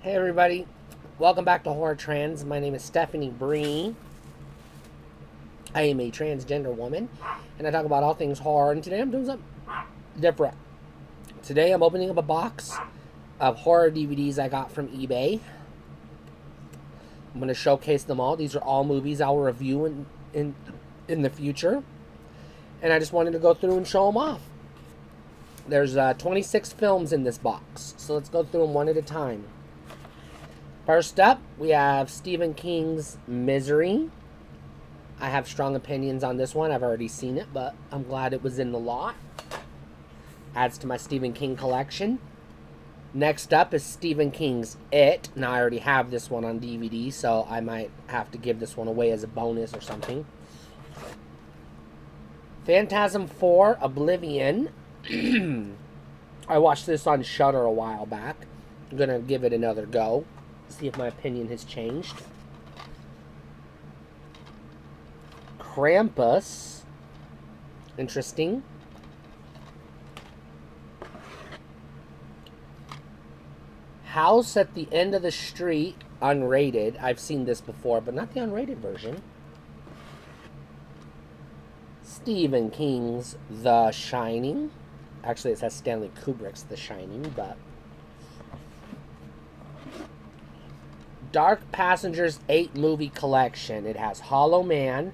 Hey everybody, welcome back to Horror Trans. My name is Stephanie Bree. I am a transgender woman, and I talk about all things horror. And today I'm doing something different. Today I'm opening up a box of horror DVDs I got from eBay. I'm going to showcase them all. These are all movies I'll review in the future, and I just wanted to go through and show them off. There's 26 films in this box, so let's go through them one at a time. First up, we have Stephen King's Misery. I have strong opinions on this one. I've already seen it, but I'm glad it was in the lot. Adds to my Stephen King collection. Next up is Stephen King's It. Now, I already have this one on DVD, so I might have to give this one away as a bonus or something. Phantasm 4, Oblivion. I watched this on Shudder a while back. I'm going to give it another go. See if my opinion has changed. Krampus. Interesting. House at the End of the Street, unrated. I've seen this before, but not the unrated version. Stephen King's The Shining. Actually, it says Stanley Kubrick's The Shining, but... Dark Passengers 8 movie collection. It has Hollow Man,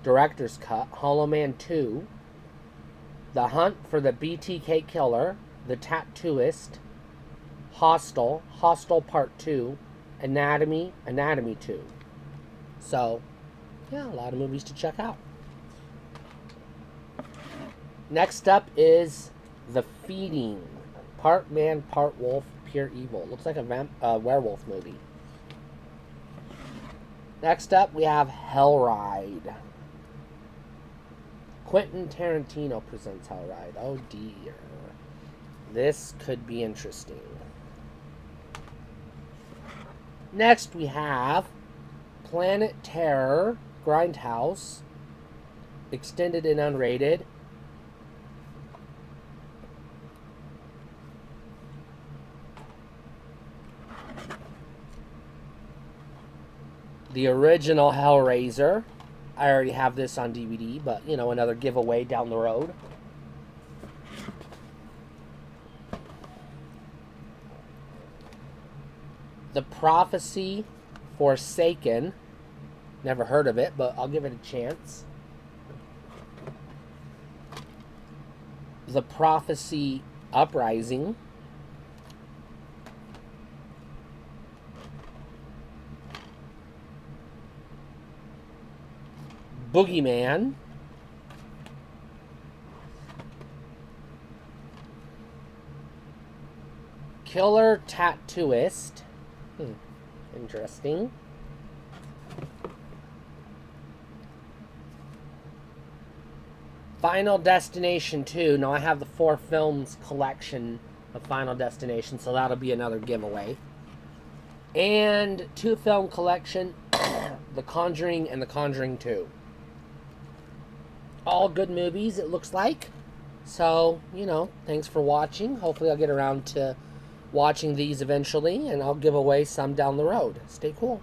Director's Cut, Hollow Man 2, The Hunt for the BTK Killer, The Tattooist, Hostel, Hostel Part 2, Anatomy, Anatomy 2. So, yeah, a lot of movies to check out. Next up is The Feeding. Part man, part wolf, pure evil. Looks like a werewolf movie. Next up, we have Hellride. Quentin Tarantino presents Hellride. Oh dear. This could be interesting. Next, we have Planet Terror, Grindhouse, extended and unrated. The original Hellraiser. I already have this on DVD, but, you know, another giveaway down the road. The Prophecy Forsaken. Never heard of it, but I'll give it a chance. The Prophecy Uprising. Boogeyman. Killer Tattooist. Interesting. Final Destination 2. Now I have the 4 films collection of Final Destination, so that'll be another giveaway. And 2 film collection, The Conjuring and The Conjuring 2. All good movies, it looks like. So, you know, thanks for watching. Hopefully I'll get around to watching these eventually, and I'll give away some down the road. Stay cool.